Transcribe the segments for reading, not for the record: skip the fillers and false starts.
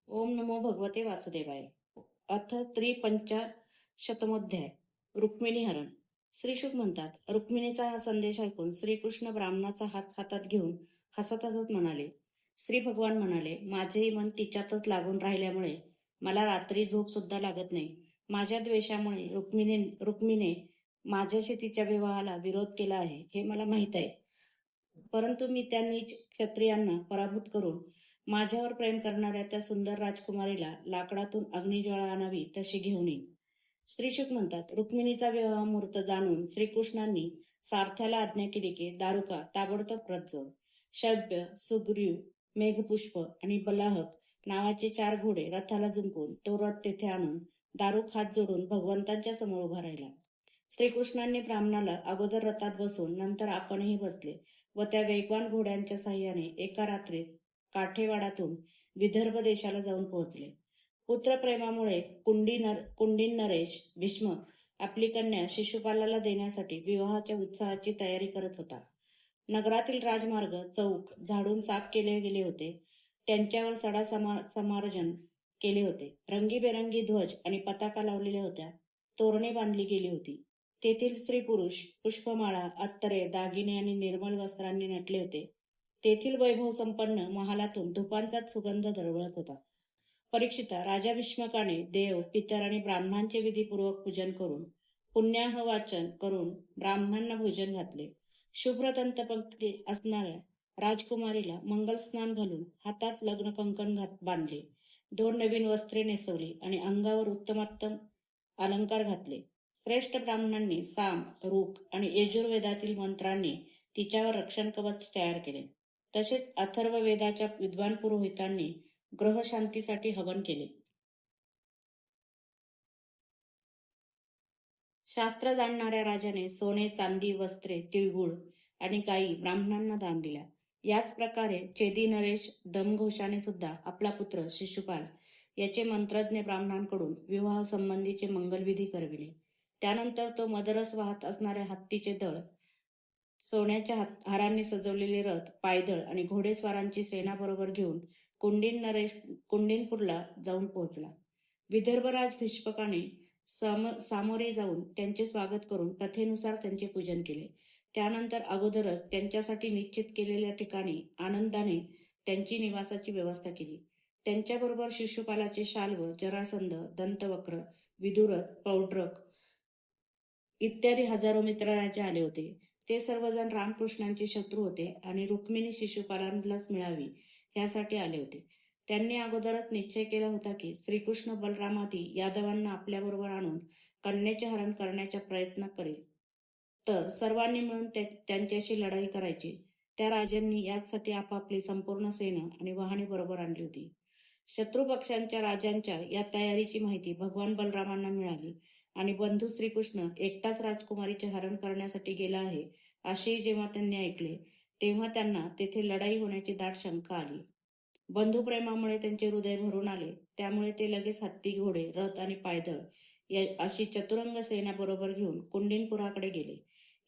ओम नमो भगवते वासुदेवाय. अथ त्रिपंचाशतमोध्याय. रुक्मिणी हरण. श्रीशुक म्हणतात, रुक्मिणीचा हा संदेश ऐकून श्रीकृष्ण ब्राह्मणाचा हात हातात घेऊन हसत हसत म्हणाले. श्री भगवान म्हणाले, माझेही मन तिच्यातच लागून राहिल्यामुळे मला रात्री झोप सुद्धा लागत नाही. माझ्या द्वेषामुळे रुक्मिणीने माझ्याशी तिच्या विवाहाला विरोध केला आहे हे मला माहीत आहे. परंतु मी त्या नीच क्षत्रियांना पराभूत करून माझ्यावर प्रेम करणाऱ्या त्या सुंदर राजकुमारीला लाकडातून अग्निज्वाळा आणावी तशी घेऊन येईन. श्रीशुक म्हणतात, रुक्मिणीचा विवाह मुहूर्त जाणून श्रीकृष्णांनी सारथ्याला आज्ञा केली की दारुका ताबडतोब रथ जोड. शव्य, सुग्रीव, मेघपुष्प आणि बलाहक नावाचे 4 घोडे रथाला जुंपून तो रथ तेथे आणून दारुक हात जोडून भगवंतांच्या समोर उभा राहिला. श्रीकृष्णांनी ब्राह्मणाला अगोदर रथात बसून नंतर आपणही बसले व त्या वेगवान घोड्यांच्या साह्याने एका रात्रीत काठेवाडातून विदर्भ देशाला जाऊन पोहोचले. पुत्रप्रेमामुळे कुंडीन नरेश भीष्म आपली कन्या शिशुपालाला देण्यासाठी विवाहाच्या उत्साहाची तयारी करत होता. नगरातील राजमार्ग चौक झाडून साफ केले गेले होते. त्यांच्यावर सडा समारजन केले होते. रंगीबेरंगी ध्वज आणि पताका लावलेल्या होत्या. तोरणे बांधली गेली होती. तेथील स्त्री पुरुष पुष्पमाळा, अत्तरे, दागिने आणि निर्मल वस्त्रांनी नटले होते. तेथील वैभव संपन्न महालातून धुपांचा सुगंध दरवळत होता. परीक्षिता, राजा भीष्मकाने देव, पितर आणि ब्राह्मणांचे विधीपूर्वक पूजन करून पुण्याह वाचन करून ब्राह्मणांना भोजन घातले. शुभ्र दंतपंक्ती असणाऱ्या राजकुमारीला मंगल स्नान घालून हातात लग्न कंकण बांधले. 2 नवीन वस्त्रे नेसवली आणि अंगावर उत्तमोत्तम अलंकार घातले. श्रेष्ठ ब्राह्मणांनी साम, रूक आणि यजुर्वेदातील मंत्रांनी तिच्यावर रक्षण कवच तयार केले. तसेच अथर्व वेदाच्या विद्वान पुरोहितांनी ग्रहशांतीसाठी हवन केले. शास्त्र जाणणाऱ्या राजाने सोने, चांदी, वस्त्रे, तिळगुळ आणि गायी ब्राह्मणांना दान दिल्या. याच प्रकारे चेदी नरेश दमघोषाने सुद्धा आपला पुत्र शिशुपाल याचे मंत्रज्ञ ब्राह्मणांकडून विवाह संबंधीचे मंगलविधी करविले. त्यानंतर तो मदरस वाहत असणाऱ्या हत्तीचे दळ, सोन्याच्या हारांनी सजवलेले रथ, पायदळ आणि घोडेस्वारांची सेनाबरोबर घेऊन कुंडीनपूरला जाऊन पोहोचला. विदर्भराज भीष्मकाने सामोरे जाऊन त्यांचे स्वागत करून कथेनुसार त्यांचे पूजन केले. त्यानंतर अगोदरच त्यांच्यासाठी निश्चित केलेल्या ठिकाणी आनंदाने त्यांची निवासाची व्यवस्था केली. त्यांच्याबरोबर शिशुपालाचे शाल्व, जरासंध, दंतवक्र, विदुरथ, पौड्रक इत्यादी हजारो मित्र राजा आले होते. ते सर्वजण रामकृष्णांचे शत्रू होते आणि रुक्मिणी शिशुपालांनाच मिळावी यासाठी आले होते. त्यांनी अगोदरच निश्चय केला होता की श्रीकृष्ण बलरामादी यादवांना आपल्याबरोबर आणून कन्येचे हरण करण्याचा प्रयत्न करेल तर सर्वांनी मिळून त्यांच्याशी लढाई करायची. त्या राजांनी यासाठी आपापली संपूर्ण सेना आणि वाहने बरोबर आणली होती. शत्रू पक्षांच्या राजांच्या या तयारीची माहिती भगवान बलरामांना मिळाली आणि बंधू श्रीकृष्ण एकटाच राजकुमारीचे हरण करण्यासाठी गेला आहे असेही जेव्हा त्यांनी ऐकले तेव्हा त्यांना तेथे लढाई होण्याची दाट शंका आली. बंधुप्रेमामुळे त्यांचे हृदय भरून आले. त्यामुळे ते लगेच हत्ती, घोडे, रथ आणि पायदळ अशी चतुरंग सेना बरोबर घेऊन कुंडीनपुराकडे गेले.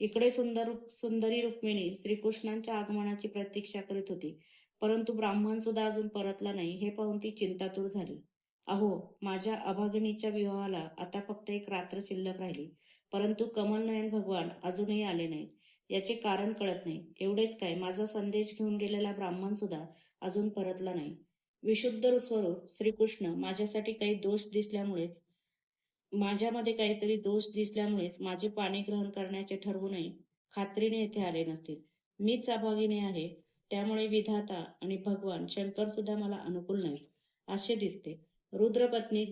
इकडे सुंदरी रुक्मिणी श्रीकृष्णांच्या आगमनाची प्रतीक्षा करीत होती. परंतु ब्राह्मण सुद्धा अजून परतला नाही हे पाहून ती चिंतातूर झाली. अहो, माझ्या अभागिनीच्या विवाहाला आता फक्त 1 रात्र शिल्लक राहिली, परंतु कमलनयन भगवान अजूनही आले नाहीत. याचे कारण कळत नाही. एवढेच काय, माझा संदेश घेऊन गेलेला ब्राह्मण सुद्धा अजून परतला नाही. विशुद्ध स्वरूप श्रीकृष्ण माझ्यामध्ये काहीतरी दोष दिसल्यामुळेच माझे पाणी ग्रहण करण्याचे ठरवूनही खात्रीने येथे आले नसतील. मीच अभागिनी आहे, त्यामुळे विधाता आणि भगवान शंकर सुद्धा मला अनुकूल नाहीत असे दिसते. रुद्रपत्नी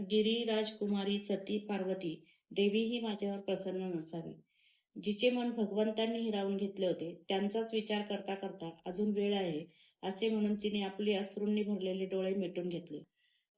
गिरिराजकुमारी सती पार्वती देवीही माझ्यावर प्रसन्न नसावी. जिचे मन भगवंतांनी हिरावून घेतले होते त्यांचाच विचार करता करता अजून वेळ आहे असे म्हणून तिने आपली अश्रूंनी भरलेले डोळे मिटून घेतले.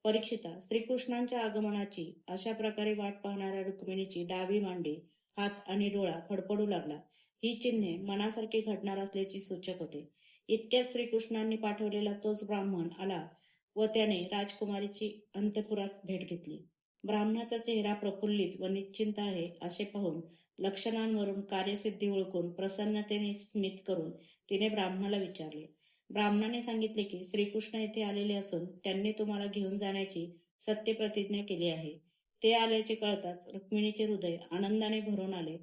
परीक्षिता, श्रीकृष्णांच्या आगमनाची अशा प्रकारे वाट पाहणाऱ्या रुक्मिणीची डावी मांडी, हात आणि डोळा फडफडू लागला. ही चिन्हे मनासारखे घडणार असल्याची सूचक होते. इतक्यात श्रीकृष्णांनी पाठवलेला तोच ब्राह्मण आला व त्याने राजकुमारीची अंतपुरात भेट घेतली. ब्राह्मणाचा चेहरा प्रफुल्लित व निश्चिंत आहे असे पाहून लक्षणांवरून कार्यसिद्धी ओळखून प्रसन्नतेने स्मित करून तिने ब्राह्मणाला विचारले, ब्राह्मणाने सांगितले की श्रीकृष्ण येथे आलेले असून त्यांनी तुम्हाला घेऊन जाण्याची सत्य प्रतिज्ञा केली आहे. ते आल्याचे कळताच रुक्मिणीचे हृदय आनंदाने भरून आले.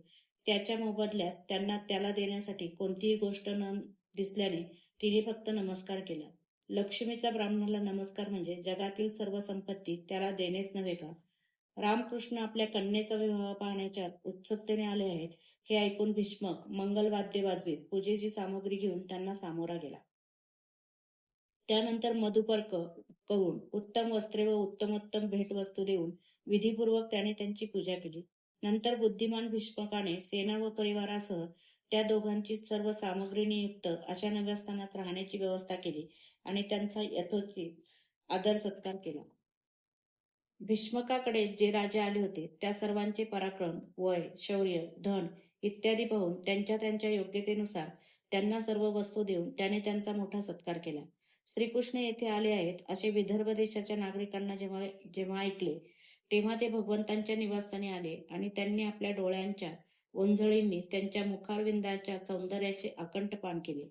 त्याच्या मोबदल्यात त्यांना त्याला देण्यासाठी कोणतीही गोष्ट न दिसल्याने तिने फक्त नमस्कार केला. लक्ष्मीचा ब्राह्मणाला नमस्कार म्हणजे जगातील सर्व संपत्ती त्याला देणेच नव्हे का? रामकृष्ण आपल्या कन्येचा विवाह पाहण्याच्या उत्सुकतेने आले आहेत हे ऐकून भीष्मक मंगलवाद्य वाजवीत पूजेची सामग्री घेऊन त्यांना सामोरा गेला. त्यानंतर मधुपर्क करून उत्तम वस्त्रे व उत्तमोत्तम भेटवस्तू देऊन विधिपूर्वक त्याने त्यांची पूजा केली. नंतर बुद्धिमान भीष्मकाने सेना व परिवारासह त्या दोघांची सर्व सामग्रीने युक्त अशा निवासस्थानात राहण्याची व्यवस्था केली आणि त्यांचा यथोचित आदर सत्कार केला. भीष्मकाकडे जे राजे आले होते त्या सर्वांचे पराक्रम, वय, शौर्य, धन इत्यादी पाहून त्यांच्या त्यांच्या योग्यतेनुसार त्यांना सर्व वस्तू देऊन त्याने त्यांचा मोठा सत्कार केला. श्रीकृष्ण येथे आले आहेत असे विदर्भ देशाच्या नागरिकांना जेव्हा जेव्हा ऐकले तेव्हा ते भगवंतांच्या निवासस्थानी आले आणि त्यांनी आपल्या डोळ्यांच्या ओंजळींनी त्यांच्या मुखारविंदाच्या सौंदर्याचे आकंठ पान केले.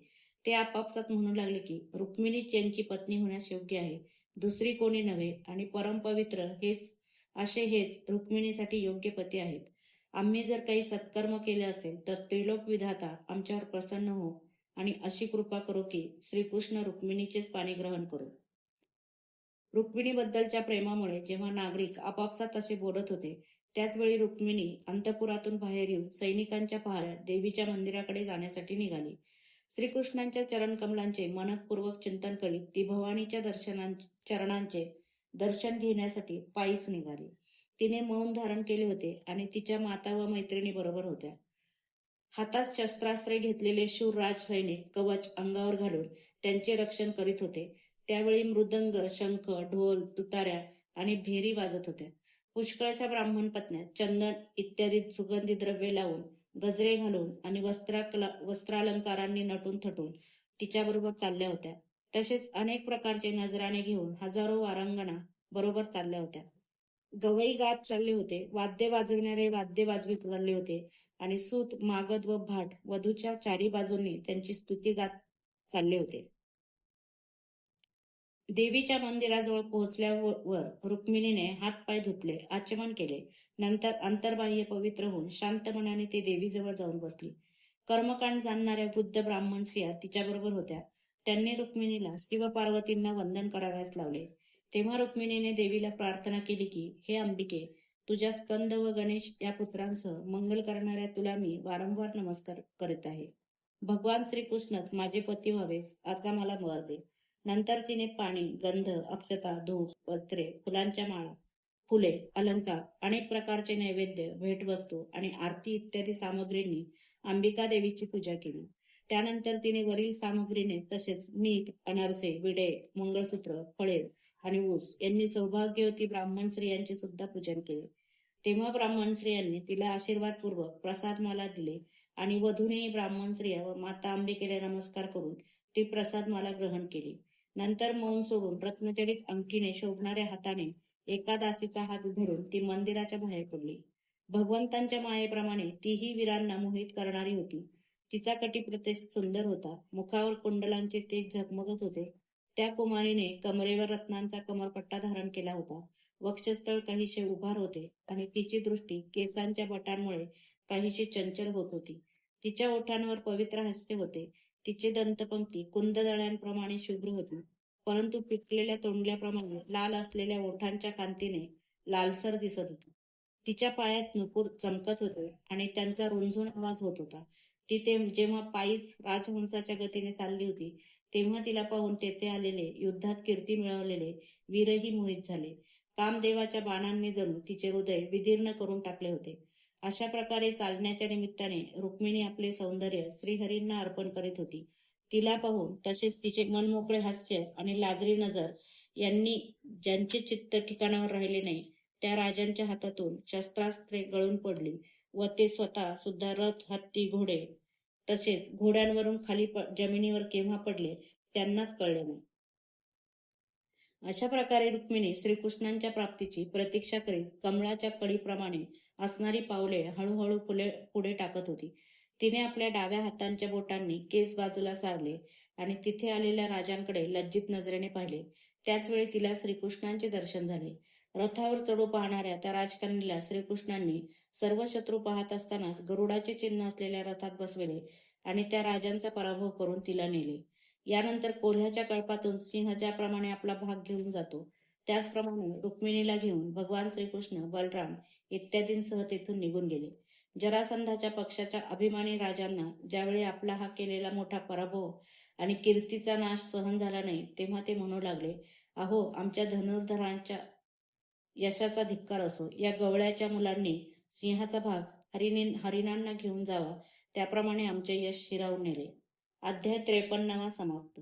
ते आपापसात म्हणू लागले की रुक्मिणीच यांची पत्नी होण्यास योग्य आहे, दुसरी कोणी नव्हे, आणि परमपवित्र हेच रुक्मिणीसाठी योग्य पती आहेत. आम्ही जर काही सत्कर्म केले असेल तर त्रिलोक विधाता आमच्यावर प्रसन्न हो आणि अशी कृपा करू की श्रीकृष्ण रुक्मिणीचेच पाणी ग्रहण करू. रुक्मिणीबद्दलच्या प्रेमामुळे जेव्हा नागरिक आपापसात असे बोलत होते त्याचवेळी रुक्मिणी अंतपुरातून बाहेर येऊन सैनिकांच्या पहाऱ्यात देवीच्या मंदिराकडे जाण्यासाठी निघाली. श्रीकृष्णांच्या चरणकमलांचे मनपूर्वक चिंतन करीत ती भवानीच्या चरणांचे दर्शन घेण्यासाठी पायीच निघाली. तिने मौन धारण केले होते आणि तिच्या माता व मैत्रिणी बरोबर होत्या. हातात शस्त्रास्त्रे घेतलेले शूरराज सैनिक कवच अंगावर घालून त्यांचे रक्षण करीत होते. त्यावेळी मृदंग, शंख, ढोल, तुताऱ्या आणि भेरी वाजत होत्या. पुष्कळच्या ब्राह्मण पत्न्या चंदन इत्यादी सुगंधी द्रव्ये लावून, गजरे घालून आणि वस्त्रालंकारांनी नटून थटून तिच्याबरोबर चालल्या होत्या. तसेच अनेक प्रकारचे नजराणे घेऊन हजारो वारांगणा बरोबर चालल्या होत्या. गवई गात चालले होते, वाद्य वाजविणारे वाद्य वाजवित चालले होते आणि सूत, मागध व भाट वधूच्या चारी बाजूंनी त्यांची स्तुती गात चालले होते. देवीच्या मंदिराजवळ पोहोचल्यावर रुक्मिणीने हात-पाय धुतले, आचमन केले. नंतर अंतर्बाह्य पवित्र होऊन शांत मनाने ती देवीजवळ जाऊन बसली. कर्मकांड जाणणाऱ्या वृद्ध ब्राह्मण स्त्रिया तिच्याबरोबर होत्या. त्यांनी रुक्मिणीला शिव पार्वतींना वंदन करावयास लावले. तेव्हा रुक्मिणीने देवीला प्रार्थना केली की, हे अंबिके, तुझ्या स्कंद व गणेश या पुत्रांसह मंगल करणाऱ्या तुला मी वारंवार नमस्कार करीत आहे. भगवान श्रीकृष्णच माझे पती व्हावेस आता मला वर दे. नंतर तिने पाणी, गंध, अक्षता, धूप, वस्त्रे, फुलांच्या माळा, फुले, अलंकार, अनेक प्रकारचे नैवेद्य, भेटवस्तू आणि आरती इत्यादी सामग्रींनी अंबिका देवीची पूजा केली. त्यानंतर तिने वरील सामग्रीने तसेच मीठ, अनारसे, विडे, मंगळसूत्र, फळे आणि ऊस यांनी सौभाग्यवती ब्राह्मण स्त्रियांचे सुद्धा पूजन केले. तेव्हा ब्राह्मण स्त्रियांनी तिला आशीर्वादपूर्वक प्रसादमाला दिले आणि वधूनेही ब्राह्मण स्त्रिया व माता अंबिकेला नमस्कार करून ती प्रसादमाला ग्रहण केली. नंतर मौन सोडून रत्नजडित अंगठीने शोभणाऱ्या हाताने एका दासीचा हात धरून ती मंदिराच्या बाहेर पडली. भगवंतांच्या मायेप्रमाणे तीही वीरांना मोहित करणारी होती. तिचा कटी प्रत्यक्ष सुंदर होता. मुखावर कुंडलांचे तेज झगमगत होते. त्या कुमारीने कमरेवर रत्नांचा कमरपट्टा धारण केला होता. वक्षस्थळ काहीसे उभार होते आणि तिची दृष्टी केसांच्या बटांमुळे काहीशी चंचल होत होती. तिच्या ओठांवर पवित्र हास्य होते. तिची दंतपंक्ती कुंददळ्यांप्रमाणे शुभ्र होती, परंतु पिकलेल्या तोंडल्याप्रमाणे लाल असलेल्या ओठांच्या कांतीने लालसर दिसत होती. तिच्या पायात नुपूर चमकत होते आणि त्यांचा रुंजून आवाज होत होता. ती जेव्हा पायीच राजहंसाच्या गतीने चालली होती तेव्हा तिला पाहून तेथे आलेले युद्धात कीर्ती मिळवलेले वीरही मोहित झाले. कामदेवाच्या बाणांनी जणू तिचे हृदय विदीर्ण करून टाकले होते. अशा प्रकारे चालण्याच्या निमित्ताने रुक्मिणी आपले सौंदर्य श्रीहरींना अर्पण करीत होती. तिला पाहून तसेच तिचे मनमोकळे हास्य आणि लाजरी नजर यांनी ज्यांचे चित्त ठिकाणावर राहिले नाही त्या राजांच्या हातातून शस्त्रास्त्रे गळून पडली व ते स्वतः सुद्धा रथ, हत्ती, घोडे तसेच घोड्यांवरून खाली जमिनीवर केव्हा पडले त्यांनाच कळले नाही. अशा प्रकारे रुक्मिणी श्रीकृष्णांच्या प्राप्तीची प्रतीक्षा करीत कमळाच्या कळीप्रमाणे असणारी पावले हळूहळू पुढे टाकत होती. तिने आपल्या डाव्या हातांच्या बोटांनी केस बाजूला सारले आणि तिथे आलेल्या राजांकडे लज्जित नजरेने पाहिले. त्याचवेळी तिला श्रीकृष्णांचे दर्शन झाले. रथावर चढू पाहणाऱ्या त्या राजकन्येला श्रीकृष्णांनी सर्व शत्रू पाहत असतानाच गरुडाचे चिन्ह असलेल्या रथात बसविले आणि त्या राजांचा पराभव करून तिला नेले. यानंतर कोल्ह्याच्या कळपातून सिंह ज्याप्रमाणे आपला भाग घेऊन जातो, त्याचप्रमाणे रुक्मिणीला घेऊन भगवान श्रीकृष्ण, बलराम इत्यादींसह तेथून निघून गेले. जरासंधाच्या पक्षाच्या अभिमानी राजांना ज्यावेळी आपला हा केलेला मोठा पराभव आणि कीर्तीचा नाश सहन झाला नाही, तेव्हा ते म्हणू लागले, अहो, आमच्या धनुर्धरांच्या यशाचा धिक्कार असो. या गवळ्याच्या मुलांनी सिंहाचा भाग हरिणांना घेऊन जावा, त्याप्रमाणे आमचे यश हिरावून नेले. अध्याय 53 समाप्त.